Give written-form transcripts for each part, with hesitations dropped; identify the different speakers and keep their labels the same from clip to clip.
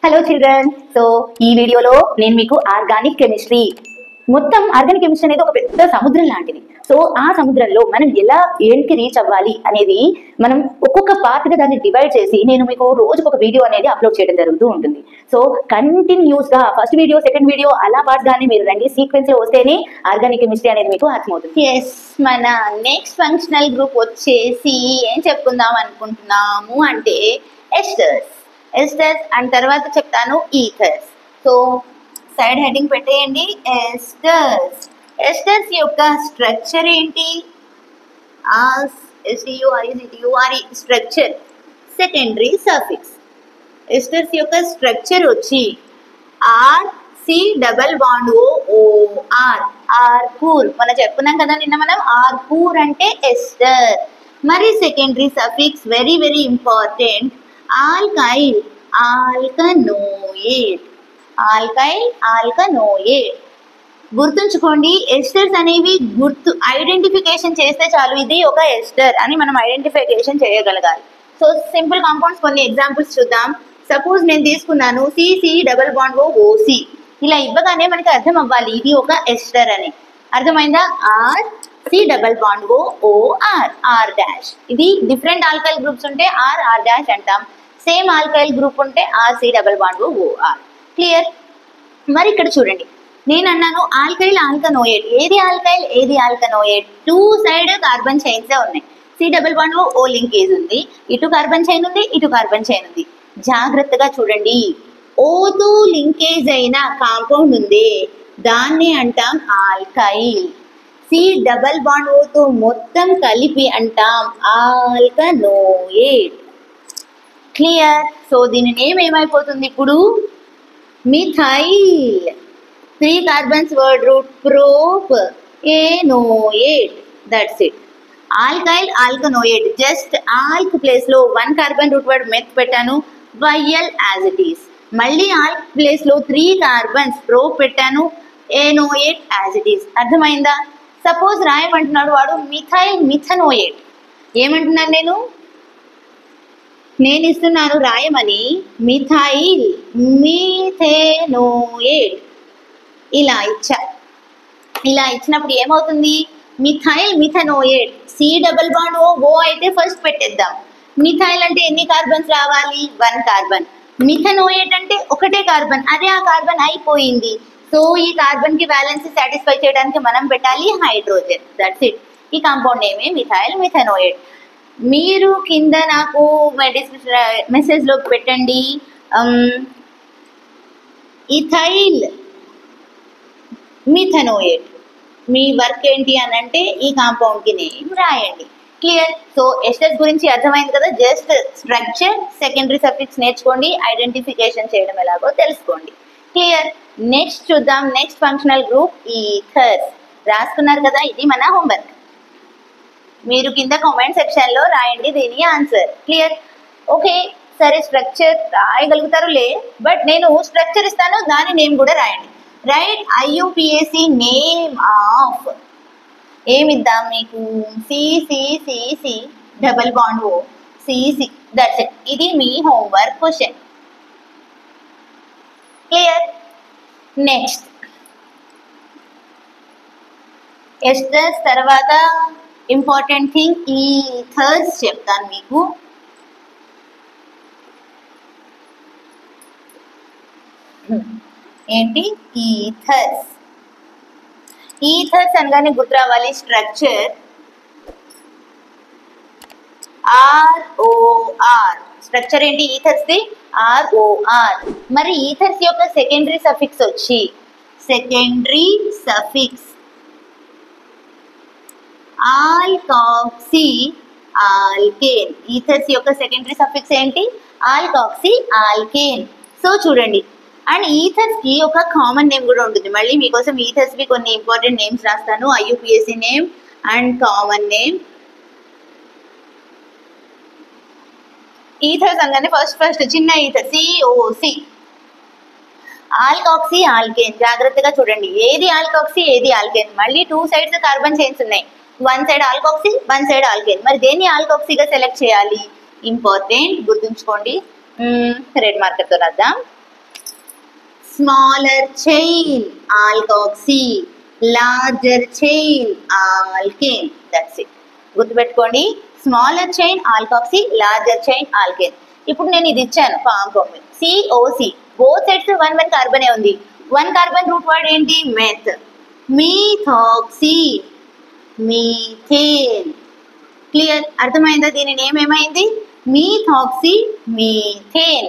Speaker 1: Hello children. So ఈ వీడియోలో నేను మీకు ఆర్గానిక్ కెమిస్ట్రీ, మొత్తం ఆర్గానిక్ కెమిస్ట్రీ అనేది ఒక పెద్ద సముద్రం లాంటిది. సో ఆ సముద్రంలో మనం ఎలా ఏంటి రీచ్ అవ్వాలి అనేది మనం ఒక్కొక్క పార్ట్ గా దాన్ని డివైడ్ చేసి నేను మీకు రోజుకు ఒక వీడియో అనేది అప్లోడ్ చేయడం జరుగుతూ ఉంటుంది. సో కంటిన్యూస్ గా ఫస్ట్ వీడియో, సెకండ్ వీడియో అలా పార్ట్ గానే మీరు రండి, సీక్వెన్స్ లో వస్తేనే ఆర్గానిక్ కెమిస్ట్రీ అనేది మీకు అర్థమవుతుంది.
Speaker 2: ఎస్, మన నెక్స్ట్ ఫంక్షనల్ గ్రూప్ వచ్చేసి ఏం చెప్పుకుందాం అనుకుంటున్నాము అంటే ఎస్టర్స్ అండ్ తర్వాత చెప్తాను ఈథర్స్. సో సైడ్ హెడ్డింగ్ పెట్టేయండి. ఎస్టర్స్ యొక్క స్ట్రక్చర్ ఏంటి? Structure secondary suffix. ఎస్టర్స్ యొక్క స్ట్రక్చర్ వచ్చి R C double bond O R ఆర్కూర్. మనం చెప్పుకున్నాం కదా నిన్న మనం, ఆర్కూర్ అంటే ఎస్టర్. మరి secondary suffix very very important, alkyl alkanoate. గుర్తుంచుకోండి, ఎస్టర్స్ అనేవి ఐడెంటిఫికేషన్ చేస్తే చాలు ఇది ఒక ఎస్టర్ అని మనం ఐడెంటిఫికేషన్ చేయగలగాలి. సో సింపుల్ కాంపౌండ్స్ కొన్ని ఎగ్జాంపుల్స్ చూద్దాం. సపోజ్ నేను తీసుకున్నాను సిసి డబల్ బాండ్ ఓసి. ఇలా ఇవ్వగానే మనకి అర్థం అవ్వాలి ఇది ఒక ఎస్టర్ అని. అర్థమైందా? R C double bond O R R dash. ఇది డిఫరెంట్ ఆల్కైల్ గ్రూప్స్ ఉంటే ఆర్ డాష్ అంటాం. సేమ్ ఆల్కైల్ గ్రూప్ ఉంటే R C double bond O R. Clear? మరి ఇక్కడ చూడండి, నేను అన్నాను ఆల్కైల్ ఆల్కనోయేట్. ఏది ఆల్కైల్ ఏది alkanoate? Two side carbon chains ఉన్నాయి. C double bond O linkage ఉంది, ఇటు కార్బన్ చైన్ ఉంది, ఇటు కార్బన్ చైన్ ఉంది. జాగ్రత్తగా చూడండి, ఓతో లింకేజ్ అయిన కాంపౌండ్ ఉంది, దాన్ని అంటాం ఆల్కైల్. సి డబల్ బాండ్ ఓతో మొత్తం కలిపి అంటాం ఆల్కనోయేట్. క్లియర్? సో దీని నేమ్ ఏమైపోతుంది ఇప్పుడు? Methyl. 3 carbons word root propanoate. That's it. Alkyl alkanoate. Just alk place లో 1 కార్బన్ రూట్ వర్డ్ మెత్ పెట్టాను, వైఎల్ యాజ్ ఇట్ ఈస్. మళ్ళీ ఆల్క్ ప్లేస్ లో 3 కార్బన్స్ ప్రోప్ పెట్టాను, ఏనోయేట్ యాజ్ ఇట్ ఈస్. అర్థమైందా? సపోజ్ రాయమంటున్నాడు వాడు మిథైల్ మిథనోయేట్. ఏమంటున్నాను నేను ఇస్తున్నాను రాయమని, మిథైల్ మీథేనోయేట్ ఇలా ఇచ్చా. ఇలా ఇచ్చినప్పుడు ఏమవుతుంది? Methyl methanoate. C double bond O అయితే ఫస్ట్ పెట్టేద్దాం. మిథైల్ అంటే ఎన్ని కార్బన్స్ రావాలి? 1 కార్బన్. మిథనోయేట్ అంటే ఒకటే కార్బన్, అదే ఆ కార్బన్ అయిపోయింది. సో ఈ కార్బన్ కి బ్యాలెన్స్ సాటిస్ఫై చేయడానికి మనం పెట్టాలి హైడ్రోజన్. That's it. ఈ కాంపౌండ్ నేమే మిథైల్ మిథనోయేట్. మీరు కింద నాకు మెసేజ్ లో పెట్టండి ఇథైల్ మిథనోయేట్. మీ వర్క్ ఏంటి అని అంటే ఈ కాంపౌండ్ కి నేమ్ రాయండి. క్లియర్? సో ఎస్టర్స్ గురించి అర్థమైంది కదా. జస్ట్ స్ట్రక్చర్, సెకండరీ సఫిక్స్ నేర్చుకోండి, ఐడెంటిఫికేషన్ చేయడం ఎలాగో తెలుసుకోండి. క్లియర్? నెక్స్ట్ చూద్దాం. Next functional group ఈథర్స్. రాసుకున్నారు కదా, ఇది మన హోంవర్క్. మీరు కింద కామెంట్ సెక్షన్ లో రాయండి దీని ఆన్సర్. క్లియర్? ఓకే, సరే స్ట్రక్చర్ రాయగలుగుతారులే, బట్ నేను స్ట్రక్చర్ ఇస్తాను, దాని నేమ్ కూడా రాయండి. రైట్? ఐయుపిఏసి నేమ్ ఆఫ్ ఏమిద్దాం మీకు? C C C C double bond O C C. That's it. ఇది మీ homework question. Clear? Next esters తర్వాత ఇంపార్టెంట్ థింగ్ ఈథర్స్ చెప్తాను మీకు. ఏంటి? ఈథర్స్. ఈథర్స్ అనగానే గుర్తు రావాలి స్ట్రక్చర్ ఆర్ఓఆర్. స్ట్రక్చర్ ఏంటి ఈథర్స్ ది? ఆర్ఓఆర్. మరి ఈథర్స్ యొక్క సెకండరీ సఫిక్స్ వచ్చి సెకండరీ సఫిక్స్ ఆల్కాక్సీ ఆల్కేన్. ఈథర్స్ యొక్క సెకండరీ సఫిక్స్ ఏంటి? Alkoxy alkane. సో చూడండి, అండ్ ఈథర్స్ కి ఒక కామన్ నేమ్ కూడా ఉంటుంది. మళ్ళీ మీకోసం ఈథర్స్ కి కొన్ని ఇంపార్టెంట్ నేమ్స్ రాస్తాను. ఐయుపిఎస్సి నేమ్ అండ్ కామన్ నేమ్. ఈథర్స్ అనగానే ఫస్ట్ చిన్న ఈథర్ సిఓసి. Alkoxy alkane. జాగ్రత్తగా చూడండి, ఏది ఆల్కాక్సీ ఏది ఆల్కేన్. మళ్ళీ 2 సైడ్స్ కార్బన్ చైన్స్ ఉన్నాయి, 1 సైడ్ ఆల్కాక్సీ 1 సైడ్ ఆల్కేన్. మరి దేన్ని ఆల్కాక్సీగా సెలెక్ట్ చేయాలి? ఇంపార్టెంట్, గుర్తుంచుకోండి. రెడ్ మార్కర్ తో రాద్దాం. Smaller chain alkoxy, larger chain alkane. That's it. గుర్తుపెట్టుకోండి, smaller chain alkoxy, larger chain alkane. ఇప్పుడు నేను ఇది ఇచ్చాను కాంపౌండ్ సిఓసి, బోత్ సైడ్స్ 1 కార్బనే ఉంది. 1 కార్బన్ రూట్ వర్డ్ ఏంటి? మెత్. Methoxy, methane. క్లియర్? అర్థమైందా? దీని నేమ్ ఏమైంది? Methoxy methane,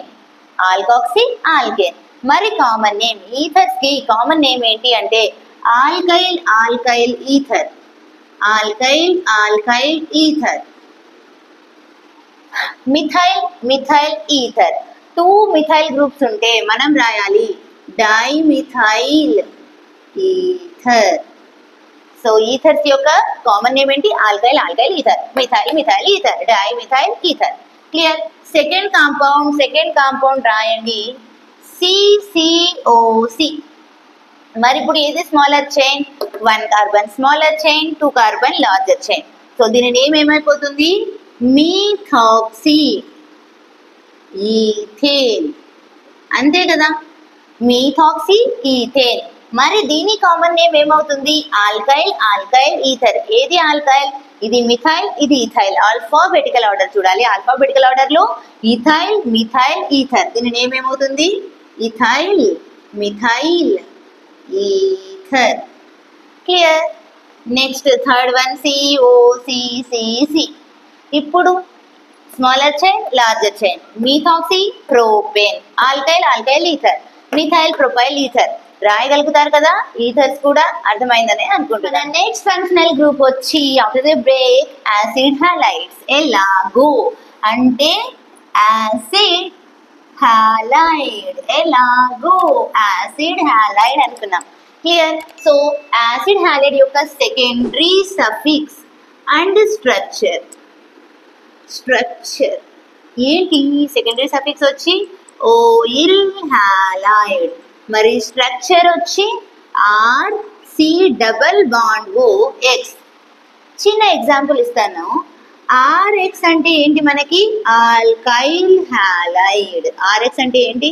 Speaker 2: alkoxy alkane. మరి కామన్ నేమ్ ఈథర్స్ కి కామన్ నేమ్ ఏంటి అంటే alkyl alkyl ether, alkyl alkyl ether. Methyl methyl ether. 2 methyl groups ఉంటే మనం రాయాలి డైమిథైల్ ఈథర్. సో ఈథర్స్ యొక్క కామన్ నేమ్ ఏంటి? Alkyl alkyl ether, methyl methyl ether, dimethyl ether. Clear? Second compound రాయండి సిసిఓసి. మరి ఇప్పుడు ఏది smaller chain? 1 carbon smaller chain, 2 carbon larger chain. So దీని నేమ్ ఏమైపోతుంది? మీథాక్సీ ఈథేన్. అంతే కదా, మీథాక్సీ ఈథేన్. మరి దీని కామన్ నేమ్ ఏమవుతుంది? Alkyl alkyl ether. ఏది ఆల్కైల్? ఇది మిథైల్, ఇది ఈథైల్. ఆల్ఫాబెటికల్ ఆర్డర్ చూడాలి. ఆల్ఫాబెటికల్ ఆర్డర్ లో ఈథైల్ మిథైల్ ఈథర్. దీని నేమ్ ఏమవుతుంది? Ethyl methyl ether. Clear? Next third one C O C C C. ఇప్పుడు smaller chain larger chain, methoxy propane, alkyl alkyl ether, methyl propyl ether. రాయగలుగుతారు కదా ethers కూడా? అర్థమైందని అనుకుంటున్నాను. నెక్స్ట్ ఫంక్షనల్ గ్రూప్ వచ్చి after the break acid halides. ఎలాగో అంటే యాసిడ్ హాలైడ్, ఎలాగో యాసిడ్ హాలైడ్ అనుకున్నాం. క్లియర్? సో యాసిడ్ హాలైడ్ యొక్క సెకండరీ సఫిక్స్ అండ్ స్ట్రక్చర్ ఏంటి? సెకండరీ సఫిక్స్ వచ్చి ఓయిల్ హాలైడ్, మరి స్ట్రక్చర్ వచ్చి R C double bond O X. చిన్న ఎగ్జాంపుల్ ఇస్తాను. ఆర్ఎక్స్ అంటే ఏంటి మనకి? Alkyl halide. ఆర్ఎక్స్ అంటే ఏంటి?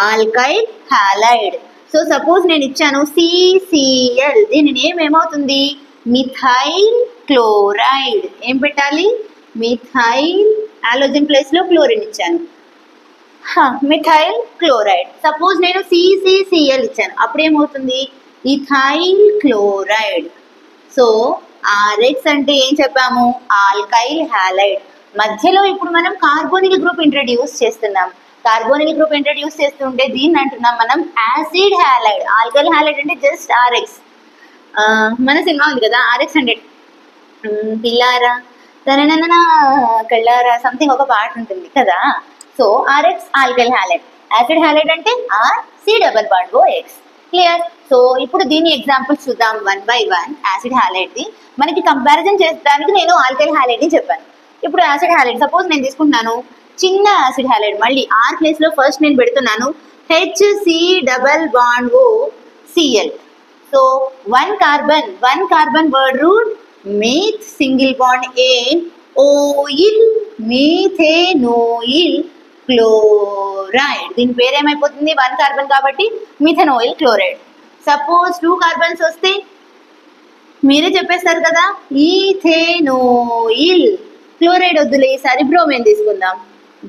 Speaker 2: Alkyl halide. సో సపోజ్ నేను ఇచ్చాను సిసిఎల్, దీని నేమ్ ఏమవుతుంది? Methyl chloride. ఏం పెట్టాలి? మిథైల్. హాలోజన్ ప్లేస్ లో క్లోరిన్ ఇచ్చాను, మిథైల్ క్లోరైడ్. సపోజ్ నేను సిసిసిఎల్ ఇచ్చాను, అప్పుడు ఏమవుతుంది? Ethyl chloride. సో ఆర్ఎక్స్ అంటే ఏం చెప్పాము? Alkyl halide. మధ్యలో ఇప్పుడు మనం కార్బోనిల్ గ్రూప్ ఇంట్రడ్యూస్ చేస్తున్నాం. కార్బోనిల్ గ్రూప్ ఇంట్రడ్యూస్ చేస్తుంటే దీన్ని అంటున్నాం మనం యాసిడ్ హాలైడ్. ఆల్కైల్ హాలైడ్ అంటే జస్ట్ ఆర్ఎక్స్. మన సినిమా ఉంది కదా ఆర్ఎక్స్ 100, పిల్లారా తననన కళ్ళారా సంథింగ్ ఒక పాట ఉంటుంది కదా. So R X alkyl halide, acid halide అంటే R C double bond O X. Clear? So ఇప్పుడు దీని ఎగ్జాంపుల్స్ చూద్దాం 1 by 1. యాసిడ్ హాలైడ్ ది మనకి కంపారిజన్ చేయడానికి నేను ఆల్కైల్ హాలైడ్ ని చెప్పాను. ఇప్పుడు యాసిడ్ హాలైడ్ సపోజ్ నేను తీసుకుంటున్నాను చిన్న యాసిడ్ హాలైడ్, మళ్ళీ ఆర్ ప్లేస్ లో ఫస్ట్ నేను పెడుతున్నాను H C double bond O C L. So 1 carbon word root, meth single bond a, oyl methanoyl chloride. దీని పేరు ఏమైపోతుంది? 1 కార్బన్ కాబట్టి మిథెనోయిల్ క్లోరైడ్. సపోజ్ 2 కార్బన్స్ వస్తే మీరే చెప్పేస్తారు కదా ఈథేనోయిల్ క్లోరైడ్. వద్దులే, ఈసారి బ్రోమైన్ తీసుకుందాం,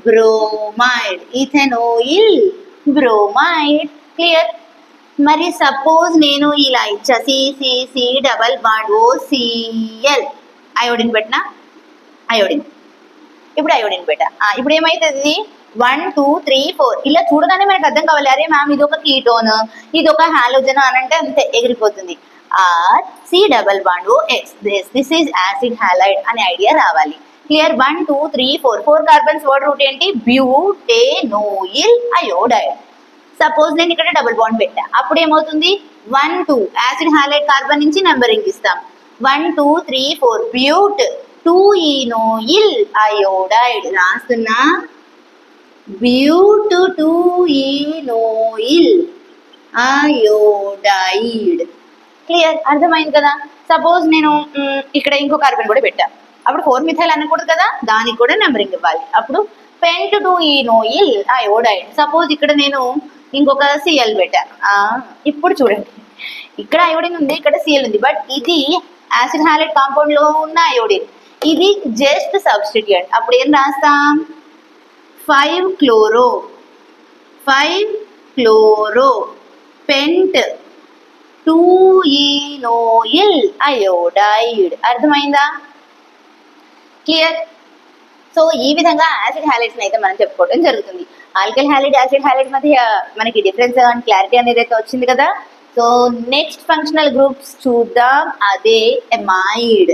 Speaker 2: బ్రోమైడ్. ఈథెనోయిల్ బ్రోమైడ్. క్లియర్? మరి సపోజ్ నేను ఇలా ఇచ్చా CCC double bond O CL, iodine పెట్టినా, అయోడిన్. ఇప్పుడు అయోడిన్ పెట్టా. ఇప్పుడు ఏమైతుంది? 1 2 3 4 ఇలా చూడగానే మనకు అర్థం కావాలి, అరే మ్యామ్ ఇది ఒక కీటోన్, ఇది ఒక హాలోజన్ అని అంటే అంతే ఎగిరిపోతుంది. R C double bond O X, this is acid halide అనే ఐడియా రావాలి. క్లియర్? 1 2 3 4 4 కార్బన్స్ వర్డ్ రూట్ ఏంటి? Butanoyl iodide. సపోజ్ నేను ఇక్కడ డబుల్ బాండ్ పెట్టా, అప్పుడు ఏమవుతుంది? 1 2 యాసిడ్ హాలైడ్ కార్బన్ నుంచి నెంబరింగ్ ఇస్తాం. 1 2 3 4 బ్యూట్ 2 ఈనోయిల్ అయోడైడ్. రాస్తున్నా బ్యూట్ 2 ఈనోయిల్ అయోడైడ్. క్లియర్? అర్థమైంది కదా? సపోజ్ నేను ఇక్కడ ఇంకో కార్బన్ కూడా పెట్టా, అప్పుడు 4 మిథైల్ అనకూడదు కదా, దానికి కూడా నెంబరింగ్ ఇవ్వాలి. అప్పుడు పెంట్ 2 ఈనోయిల్ అయోడైడ్. సపోజ్ ఇక్కడ నేను ఇంకొక సిఎల్ పెట్టాను. ఇప్పుడు చూడండి, ఇక్కడ అయోడిన్ ఉంది, ఇక్కడ సిఎల్ ఉంది, బట్ ఇది యాసిడ్ హాలైడ్ కాంపౌండ్ లో ఉన్న అయోడిన్, ఇది జస్ట్ సబ్స్టిట్యూయెంట్. అప్పుడు ఏం రాస్తాం? 5 క్లోరో పెంట్ 2-enoyl అయోడైడ్. అర్థమైందా? క్లియర్? సో ఈ విధంగా యాసిడ్ హ్యాలైడ్స్ అయితే మనం చెప్పుకోవడం జరుగుతుంది. ఆల్కైల్ హ్యాలైడ్, యాసిడ్ హ్యాలైడ్ మధ్య మనకి డిఫరెన్స్ అండ్ క్లారిటీ అనేది అయితే వచ్చింది కదా. సో నెక్స్ట్ ఫంక్షనల్ గ్రూప్స్ చూద్దాం. అదే ఎమైడ్,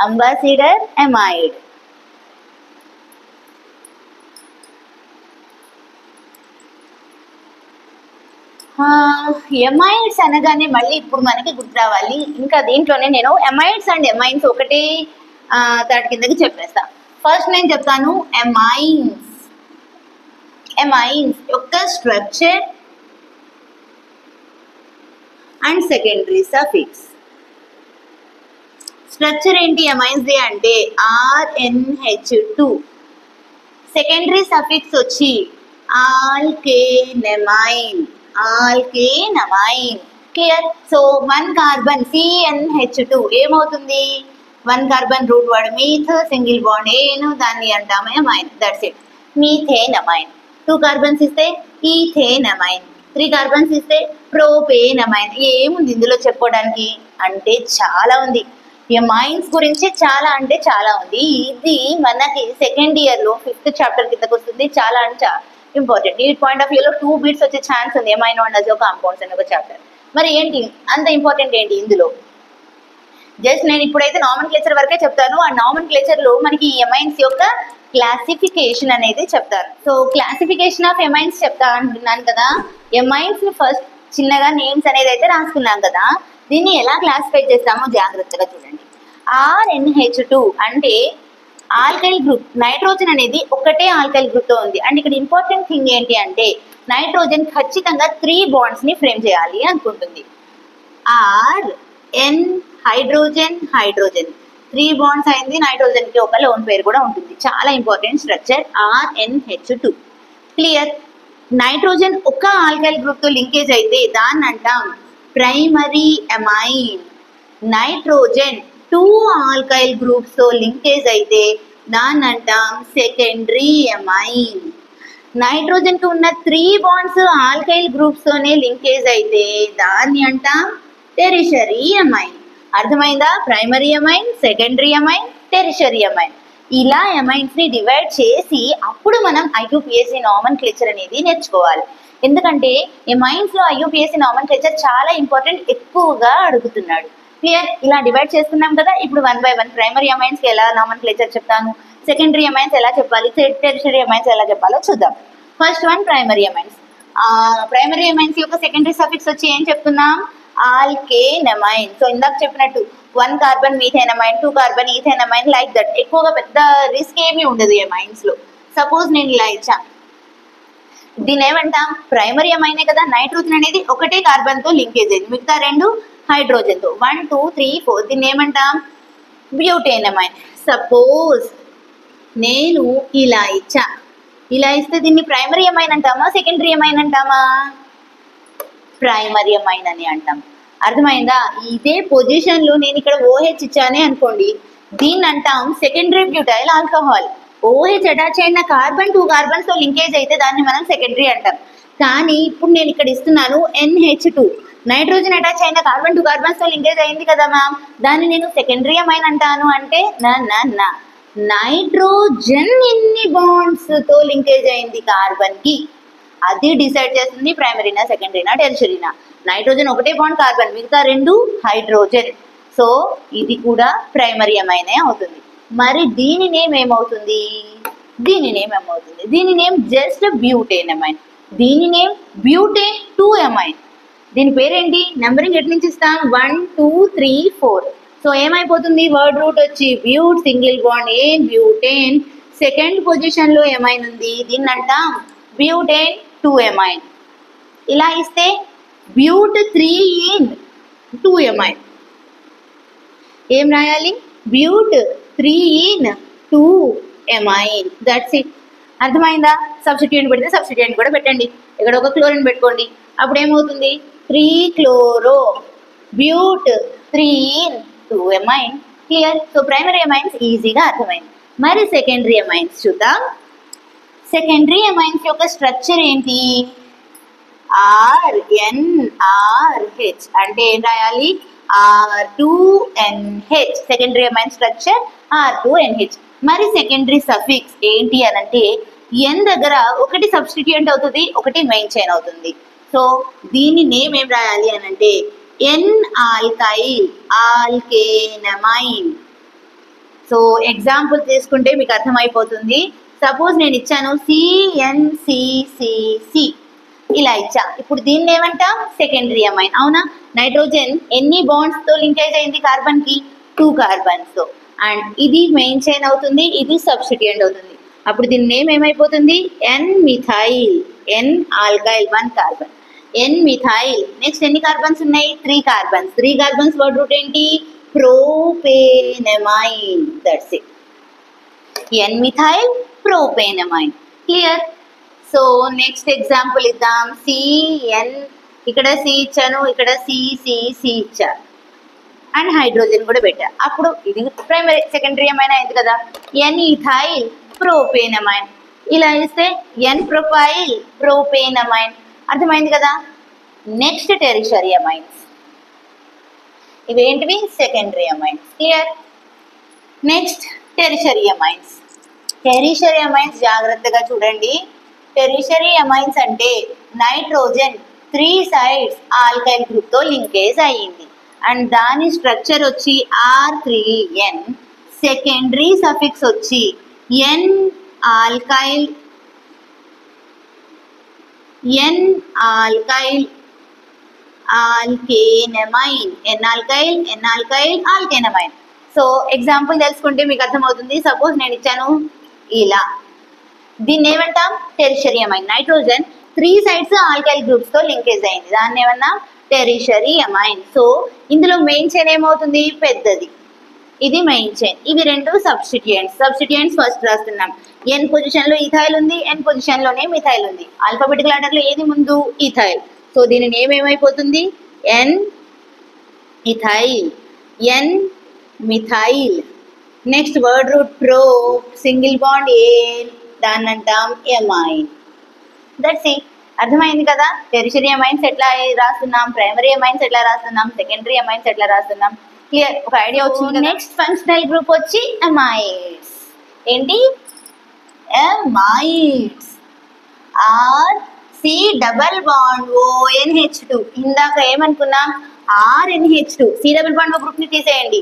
Speaker 2: అంబాసిడర్ ఎమైడ్. ఎమైడ్స్ అనగానే మళ్ళీ ఇప్పుడు మనకి గుర్తు రావాలి, ఇంకా దీంట్లోనే నేను ఎమైడ్స్ అండ్ ఎమైన్స్ ఒకటే దాటి కిందకి చెప్పేస్తా. ఫస్ట్ నేను చెప్తాను ఎమైన్స్ యొక్క structure and secondary suffix. Structure ఏంటి ఎమైన్స్ ది అంటే RNH2, సెకండరీ సఫిక్స్ వచ్చి ఆల్కేనమైన్. క్లియర్? సో 1 కార్బన్ CnH2 ఏమవుతుంది? 1 carbon root word meth, single bond ane, దాన్ని అంటాము amine. That's it, methanamine. 2 carbons ఇస్తే ఈథేనమైన్, 3 కార్బన్స్ ఇస్తే ప్రోపేనమైన్. ఏముంది ఇందులో చెప్పుకోవడానికి అంటే చాలా ఉంది. ఎమైన్స్ గురించి చాలా అంటే చాలా ఉంది. ఇది మనకి సెకండ్ ఇయర్ లో 5th చాప్టర్ కిందకు వస్తుంది. చాలా అంటే చాలా ఇంపార్టెంట్. ఈ పాయింట్ ఆఫ్ వ్యూలో 2 బీట్స్ వచ్చే ఛాన్స్ ఉంది ఎమైనో అండ్ అజో కాంపౌండ్స్ అనే ఒక చాప్టర్. మరి ఏంటి అంత ఇంపార్టెంట్ ఏంటి ఇందులో? జస్ట్ నేను ఇప్పుడైతే నామన్క్లేచర్ వరకే చెప్తాను. ఆ నామన్క్లేచర్ లో మనకి ఈ ఎమైన్స్ యొక్క క్లాసిఫికేషన్ అనేది చెప్తారు. సో క్లాసిఫికేషన్ ఆఫ్ ఎమైన్స్ చెప్తా అంటున్నాను కదా. ఎమైన్స్ ని ఫస్ట్ చిన్నగా నేమ్స్ అనేది అయితే రాసుకున్నాం కదా, దీన్ని ఎలా క్లాసిఫై చేస్తామో జాగ్రత్తగా చూడండి. RNH2 అంటే ఆల్కైల్ గ్రూప్. నైట్రోజన్ అనేది ఒకటే ఆల్కైల్ గ్రూప్ తో ఉంది. అండ్ ఇక్కడ ఇంపార్టెంట్ థింగ్ ఏంటి అంటే నైట్రోజన్ ఖచ్చితంగా 3 బాండ్స్ ని ఫ్రేమ్ చేయాలి అనుకుంటుంది. RN హైడ్రోజన్ 3 బాండ్స్ అయింది. నైట్రోజన్ కి ఒక లోన్ పేరు కూడా ఉంటుంది. చాలా important structure RNH2. Clear? Nitrogen ఒక ఆల్కైల్ గ్రూప్ తో లింకేజ్ అయితే దాన్ని అంటాం primary amine. Nitrogen 2 alkyl groups తో లింకేజ్ అయితే దాన్ని అంటాం సెకండరీ ఎమైన్. నైట్రోజన్ కి ఉన్న 3 బాండ్స్ ఆల్కైల్ గ్రూప్స్ తోనే లింకేజ్ అయితే దాన్ని అంటాం టెరిషరీ ఎమైన్. అర్థమైందా? Primary amine, secondary amine, tertiary amine. ఇలా ఎమైన్స్ ని డివైడ్ చేసి అప్పుడు మనం IUPAC నామన్క్లేచర్ అనేది నేర్చుకోవాలి. ఎందుకంటే ఎమైన్స్ లో IUPAC నామన్క్లేచర్ చాలా ఇంపార్టెంట్, ఎక్కువగా అడుగుతున్నాడు. క్లియర్? ఇలా డివైడ్ చేస్తున్నాం కదా. ఇప్పుడు 1 by 1 ప్రైమరీ ఎమైన్స్ కి ఎలా నామన్క్లేచర్ చెప్తాను, సెకండరీ ఎమైన్స్ ఎలా చెప్పాలి, టెరిషరీ ఎమైన్స్ ఎలా చెప్పాలో చూద్దాం. First one primary amines. Primary amines యొక్క సెకండరీ సఫిక్స్ వచ్చి ఏం చెప్తున్నాం? ఆల్కేనమైన్. సో ఇందాక చెప్పినట్టు 1 కార్బన్ మీథేనమైన్, 2 కార్బన్ ఈథేనమైన్, లైక్ దట్. ఎక్కువగా పెద్ద రిస్క్ ఏమీ ఉండదు ఎమైన్స్ లో. సపోజ్ నేను ఇలా ఇచ్చా, దీన్ని ఏమంటాం? ప్రైమరీ ఎమైనే కదా. నైట్రోజన్ అనేది ఒకటే కార్బన్ తో లింకేజ్ అయింది, మిగతా 2 హైడ్రోజన్ తో. 1 2 3 4 దీన్ని ఏమంటాం? బ్యూటేనమైన్. సపోజ్ నేను ఇలా ఇచ్చా, ఇలా ఇస్తే దీన్ని ప్రైమరీ ఎమైన్ అంటామా, సెకండరీ ఎమైన్ అంటామా? ప్రైమరీ ఎమైన్ అని అంటాం. అర్థమైందా? ఇదే పొజిషన్ లో నేను ఇక్కడ OH ఇచ్చానే అనుకోండి, దీన్ని అంటాం secondary butyl alcohol. OH attach అయిన కార్బన్ 2 కార్బన్స్ తో లింకేజ్ అయితే దాన్ని మనం సెకండరీ అంటాం. కానీ ఇప్పుడు నేను ఇక్కడ ఇస్తున్నాను NH2, నైట్రోజన్ అటాచ్ అయిన కార్బన్ 2 కార్బన్స్ తో లింకేజ్ అయింది కదా మ్యామ్, దాన్ని నేను సెకండరీ ఎమైన్ అంటాను అంటే నా నైట్రోజన్ ఎన్ని బాండ్స్ తో లింకేజ్ అయింది కార్బన్ కి, అది డిసైడ్ చేస్తుంది ప్రైమరీనా, సెకండరీనా, టెరిషరీనా. నైట్రోజన్ ఒకటే బాండ్ కార్బన్, మిగతా 2 హైడ్రోజన్. సో ఇది కూడా ప్రైమరీ ఎమైనే అవుతుంది. మరి దీని నేమ్ ఏమవుతుంది? దీని నేమ్ జస్ట్ బ్యూటేన్ ఎమైన్. దీని నేమ్ బ్యూటేన్ 2 ఎమైన్. దీని పేరేంటి? నెంబరింగ్ ఎట్ నుంచి ఇస్తాం? 1 2 3 4. సో ఏమైపోతుంది? వర్డ్ రూట్ వచ్చి బ్యూట్, సింగిల్ బాండ్ ఏన్, బ్యూటేన్. సెకండ్ పొజిషన్ లో ఎమైన్ ఉంది, దీన్ని అంటాం బ్యూటేన్ 2 ఎమైన్. ఇలా ఇస్తే బ్యూట్ 3-ene 2 ఎమైన్. ఏం రాయాలి? బ్యూట్ 3-ene 2 ఎమైన్. That's it. అర్థమైందా? సబ్స్టిట్యూయెంట్ పెడితే సబ్స్టిట్యూయెంట్ కూడా పెట్టండి. ఇక్కడ ఒక క్లోరిన్ పెట్టుకోండి. అప్పుడు ఏమవుతుంది? 3-chloro బ్యూట్ 3-2-amine. Clear? So primary amines ఈజీగా అర్థమైంది. మరి సెకండరీ అమైన్స్ చూద్దాం. సెకండరీ అమైన్స్ యొక్క స్ట్రక్చర్ ఏంటి? RNRH అంటే ఏం రాయాలి? R2NH. Secondary amine structure R2NH. మరి సెకండరీ సఫిక్స్ ఏంటి అని అంటే N దగ్గర ఒకటి సబ్స్టిట్యూయెంట్ అవుతుంది, ఒకటి మెయిన్ చైన్ అవుతుంది. సో దీని నేమ్ ఏం రాయాలి అని అంటే N-alkyl alkanamine. సో ఎగ్జాంపుల్ తీసుకుంటే మీకు అర్థమైపోతుంది. సపోజ్ నేను ఇచ్చాను CNCCC ఇలా ఇచ్చా. ఇప్పుడు దీన్ని ఏమంటాం? Secondary amine. అవునా? నైట్రోజన్ ఎన్ని బాండ్స్ తో లింకేజ్ అయింది కార్బన్ కి? 2 కార్బన్స్ తో. అండ్ ఇది మెయిన్ చైన్ అవుతుంది, ఇది సబ్స్టిట్యూయెంట్ అవుతుంది. అప్పుడు దీని నేమ్ ఏమైపోతుంది? N-methyl. N-alkyl 1 carbon. N-methyl. Next ఎన్ని కార్బన్స్ ఉన్నాయి? 3 కార్బన్స్. 3 కార్బన్స్ వర్డ్ రూట్ ఏంటి? Propanamine. That's it. N-methyl propanamine. Clear? So next example ఇద్దాం. CN, ఇక్కడ C ఇచ్చాను, ఇక్కడ CCC ఇచ్చా అండ్ హైడ్రోజన్ కూడా పెట్టా. అప్పుడు ఇది ప్రైమరీ సెకండరీ అమైన్ అయింది కదా. N-ethyl propanamine. ఇలా ఇస్తే N-propyl propanamine. అర్థమైంది కదా. Next tertiary amines. ఇవేంటివి? Secondary amines. Clear? Next tertiary amines. Tertiary amines జాగ్రత్తగా చూడండి. టెరిషరీ అమైన్స్ అంటే నైట్రోజన్ 3 sides ఆల్కైల్ గ్రూప్ తో లింకేజ్ అయ్యింది అండ్ దాని స్ట్రక్చర్ వచ్చి R3N. సెకండరీ సఫిక్స్ వచ్చి N-alkyl alkanamine. N-alkyl alkanamine. So example తెలుసుకుంటే మీకు అర్థమవుతుంది. సపోజ్ నేను ఇచ్చాను ఇలా. దీన్ని ఏమంటాం? Tertiary amine. Nitrogen 3 sides alkyl groups తో లింకేజ్ అయింది, దాన్ని ఏమన్నా? Tertiary amine. సో ఇందులో మెయిన్ చైన్ ఏమవుతుంది? పెద్దది. ఇది మెయిన్ చైన్. ఇవి రెండు సబ్స్టిట్యూయెంట్స్ ఫస్ట్ రాస్తున్నాం. N పొజిషన్ లో ఇథైల్ ఉంది, N పొజిషన్ లోనే మిథైల్ ఉంది. ఆల్ఫాబెటికల్ ఆర్డర్ లో ఏది ముందు? ఇథైల్. సో దీని నేమ్ ఏమైపోతుంది? N-ethyl. N-methyl. Next word root pro, single bond ane, దాన్ని అంటాం ఎమైన్. That's it. అర్థమైంది కదా. టెరిషరీ అమైన్స్ ఎట్లా రాస్తున్నాం, ప్రైమరీ అమైన్స్ ఎట్లా రాస్తున్నాం, సెకండరీ అమైన్స్ ఎట్లా రాస్తున్నాం. క్లియర్? ఒక ఐడియా వచ్చింది. నెక్స్ట్ ఫంక్షనల్ గ్రూప్ వచ్చి అమైడ్స్. ఏంటి? అమైడ్స్. C-double-bond-ONH2. ఇందాక ఏమనుకున్నాం? RNH2. C-double-bond గ్రూప్ ని తీసేయండి.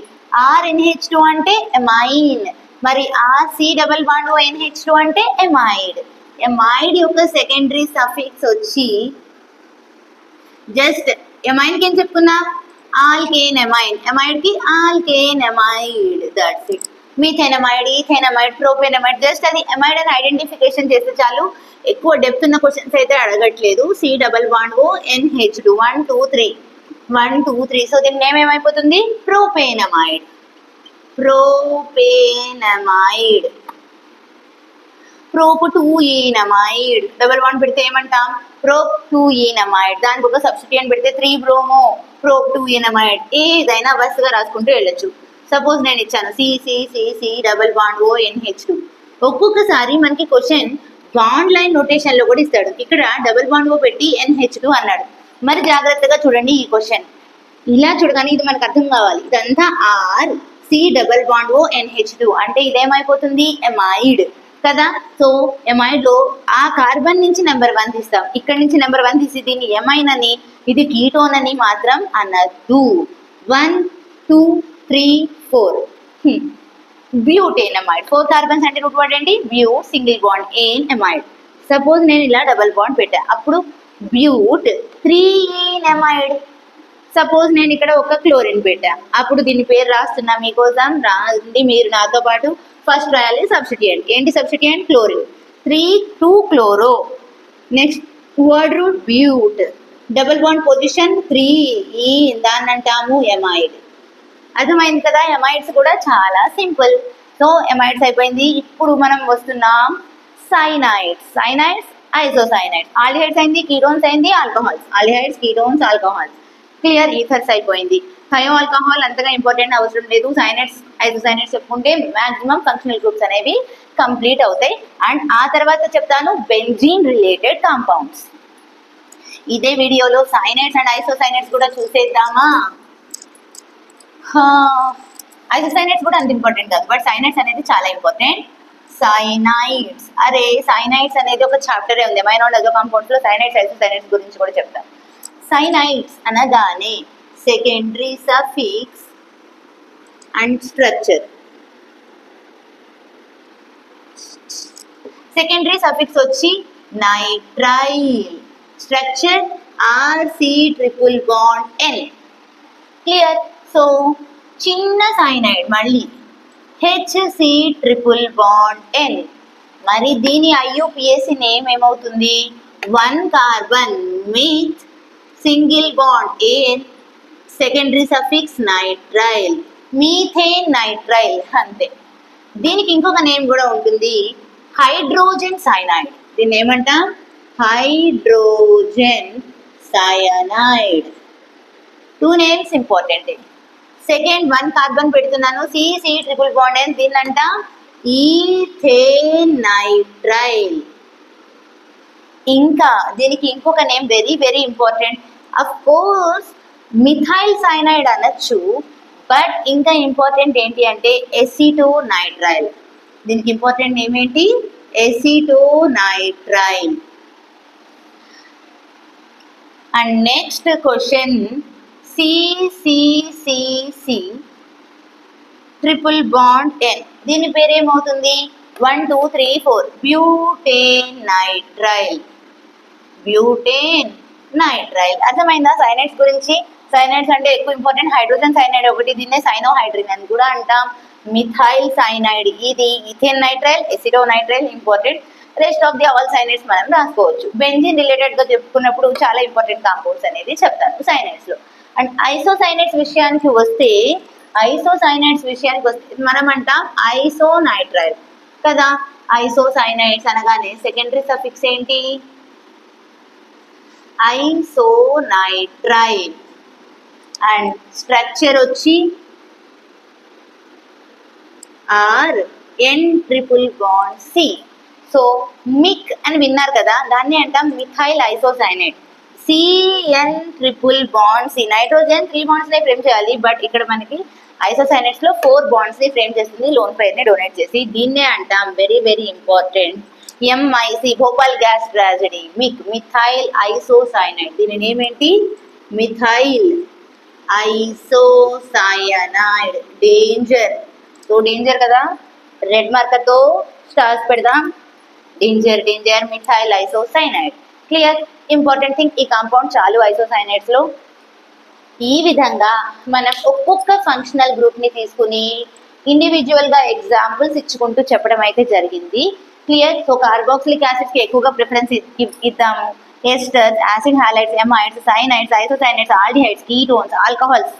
Speaker 2: RNH2 అంటే ఎమైన్. మరి C-double-bond-ONH2 అంటే ఎమైడ్. ఎమైడ్ యొక్క సెకండరీ సఫిక్స్ వచ్చి జస్ట్ ఎమైన్ కి ఏం చెప్పుకున్నా? ఆల్కేనమైన్. ఎమైడ్ కి alkanamide. That's it. Methanamide, ethanamide, propanamide. Just అది ఎమైడ్ అని ఐడెంటిఫికేషన్ చేస్తే చాలు. ఎక్కువ డెప్త్ ఉన్న క్వశ్చన్స్ అయితే అడగట్లేదు. C-double-bond-ONH2 1 2 3 1 2 3. సో దీని నేమ్ ఏమైపోతుంది? ప్రోపెనమైడ్. ప్రోపెనమైడ్. Prop-2-enamide. డబల్ బాండ్ పెడితే ఏమంటాం? Prop-2-enamide. దానికి ఒక సబ్స్టిట్యూయెంట్ పెడితే 3-bromo Prop-2-enamide. ఏదైనా వరుసగా రాసుకుంటూ వెళ్ళొచ్చు. సపోజ్ నేను ఇచ్చాను C-double-bond-ONH2. ఒక్కొక్కసారి మనకి క్వశ్చన్ బాండ్ లైన్ నోటేషన్ లో కూడా ఇస్తాడు. ఇక్కడ డబుల్ బాండ్ ఓ పెట్టి NH2 అన్నాడు. మరి జాగ్రత్తగా చూడండి ఈ క్వశ్చన్. ఇలా చూడగానే ఇది మనకు అర్థం కావాలి. ఇదంతా R C-double-bond-ONH2 అంటే ఇదేమైపోతుంది? ఎమైడ్ కదా. సో ఎమైడ్ లో ఆ కార్బన్ నుంచి నెంబర్ 1 తీస్తాం, ఇక్కడ నుంచి నెంబర్ 1 తీసి దీన్ని ఎమైన్ అని, ఇది కీటోన్ అని మాత్రం అనద్దు. 1 2 3 4 బ్యూటేనమైడ్. 4 కార్బన్స్ అంటే రూట్ వర్డ్ ఏంటి? బ్యూ, సింగిల్ బాండ్, ఏన్, ఎమైడ్. సపోజ్ నేను ఇలా డబల్ బాండ్ పెట్టా, అప్పుడు బ్యూట్ 3-enamide. సపోజ్ నేను ఇక్కడ ఒక క్లోరిన్ పెట్టా, అప్పుడు దీని పేరు రాస్తున్నా మీకోసం. రాండి మీరు నాతో పాటు. ఫస్ట్ రాయాలి సబ్స్టిట్యూయెంట్. ఏంటి substituent? Chlorine. 3-2-chloro. Next word root but. Double bond position 3 దాన్ని అంటాము ఎమైడ్. అర్థమైంది కదా. ఎమైడ్స్ కూడా చాలా సింపుల్. సో ఎమైడ్స్ అయిపోయింది. ఇప్పుడు మనం వస్తున్నాం సైనైడ్స్ ఐసోసైనైడ్స్. ఆల్డిహైడ్స్ అయింది, కీటోన్స్ అయింది, alcohols. Aldehydes, ketones, alcohols. Clear. ఈథర్స్ అయిపోయింది. థయో ఆల్కహాల్ అంతగా ఇంపార్టెంట్ అవసరం లేదు. సైనైడ్స్ ఐసోసైనైడ్స్ చెప్పుకుంటే మాక్సిమం ఫంక్షనల్ గ్రూప్స్ అనేవి కంప్లీట్ అవుతాయి. అండ్ ఆ తర్వాత చెప్తాను బెంజీన్ రిలేటెడ్ కాంపౌండ్స్. ఇదే వీడియోలో సైనైడ్స్ అండ్ ఐసోసైనైడ్స్ కూడా చూసేద్దామా? ఐసోసైనైడ్స్ కూడా అంత ఇంపార్టెంట్ కాదు, బట్ సైనైడ్స్ అనేది చాలా ఇంపార్టెంట్. సైనైడ్స్, అరే సైనైడ్స్ అనేది ఒక చాప్టరే ఉంది. అమైనో అండ్ అజో కాంపౌండ్స్ లో సైనైడ్స్ ఐసోసైనైడ్స్ గురించి కూడా చెప్తాను. సైనైడ్స్ అనగానే secondary suffix and structure. Secondary suffix వచ్చి nitrile, structure RC triple bond N. Clear. So చిన్న సైనైడ్ మళ్ళీ HC ట్రిపుల్ బాండ్ N. మరి దీని IUPAC నేమ్ ఏమవుతుంది? 1 carbon with single bond AN, secondary suffix nitrile, methane nitrile. అంతే. దీనికి ఇంకొక name కూడా ఉంటుంది, హైడ్రోజన్ సైనైడ్. దీన్ని ఏమంటాం? Hydrogen cyanide. 2 names important. Second 1 carbon పెడుతున్నాను, CC ట్రిపుల్ బాండ్ N. దీన్ని అంట ఈథేన్ నైట్రైల్. ఇంకా దీనికి ఇంకొక name very very important. Of course methyl cyanide అనొచ్చు, బట్ ఇంకా ఇంపార్టెంట్ ఏంటి అంటే ఎసిటో నైట్రైల్. దీనికి ఇంపార్టెంట్ నేమ్ ఏంటి? Aceto nitrile. And next question, CCCC triple bond N. దీని పేరేమవుతుంది? 1 2 3 4 బ్యూటేన్ నైట్రైల్. Butane nitrile. అర్థమైందా సైనైడ్స్ గురించి? సైనైడ్స్ అంటే ఎక్కువ ఇంపార్టెంట్. హైడ్రోజన్ సైనైడ్ ఒకటి, దీన్నే సైనోహైడ్రిన్ అని కూడా అంటాం. మిథైల్ సైనైడ్ ఇది, ethane nitrile, aceto nitrile important. Rest of the all cyanides మనం రాసుకోవచ్చు. బెంజిన్ రిలేటెడ్ గా చెప్పుకున్నప్పుడు చాలా ఇంపార్టెంట్ కాంపౌండ్స్ అనేది చెప్తాను సైనైడ్స్ లో. అండ్ ఐసోసైనైడ్స్ విషయానికి వస్తే మనం అంటాం ఐసోనైట్రైల్ కదా. ఐసోసైనైడ్స్ అనగానే సెకండరీ సఫిక్స్ ఏంటి? ఐసోనైట్రైల్. అండ్ స్ట్రక్చర్ వచ్చి RN triple bond C. So మిక్ అని విన్నారు కదా, దాన్ని అంటాం methyl isocyanide. CN triple bond C. Nitrogen 3 bonds ని ఫ్రేమ్ చేయాలి, బట్ ఇక్కడ మనకి ఐసోసైనైడ్స్ లో 4 బాండ్స్ ని ఫ్రేమ్ చేస్తుంది లోన్ పెయిర్ ని డొనేట్ చేసి. దీన్నే అంటాం very very important MIC, Bhopal gas tragedy. Methyl isocyanide. దీని నేమ్ ఏంటి? Methyl isocyanide. Danger. So danger కదా, రెడ్ మార్కర్ తో స్టార్స్ పెడదాం. Danger danger methyl isocyanide. Clear. Important thing, ఈ కాంపౌండ్ చాలు ఐసోసైనైడ్స్ లో. ఈ విధంగా మనం ఒక్కొక్క ఫంక్షనల్ గ్రూప్ ని తీసుకుని ఇండివిజువల్ గా ఎగ్జాంపుల్స్ ఇచ్చుకుంటూ చెప్పడం అయితే జరిగింది. క్లియర్. సో కార్బాక్సిలిక్ యాసిడ్స్ కి ఎక్కువగా ప్రిఫరెన్స్ ఇద్దాము. Esters, acid halides, amides, cyanides, isocyanides, aldehydes, ketones, alcohols,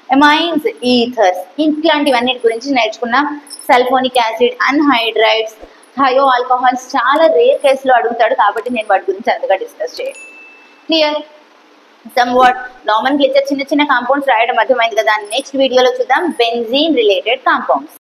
Speaker 2: amines, ethers, ఇట్లాంటివన్నిటి గురించి నేర్చుకున్నాం. Sulphonic acid, anhydrides, thio alcohols చాలా రేర్ కేసులో అడుగుతాడు కాబట్టి నేను వాటి గురించి అంతగా డిస్కస్ చేయను. క్లియర్. సమ్వాట్ నామన్క్లేచర్ చిన్న చిన్న కాంపౌండ్స్ రాయడం అర్థమైంది కదా. నెక్స్ట్ వీడియోలో చూద్దాం బెంజీన్ రిలేటెడ్ కాంపౌండ్స్.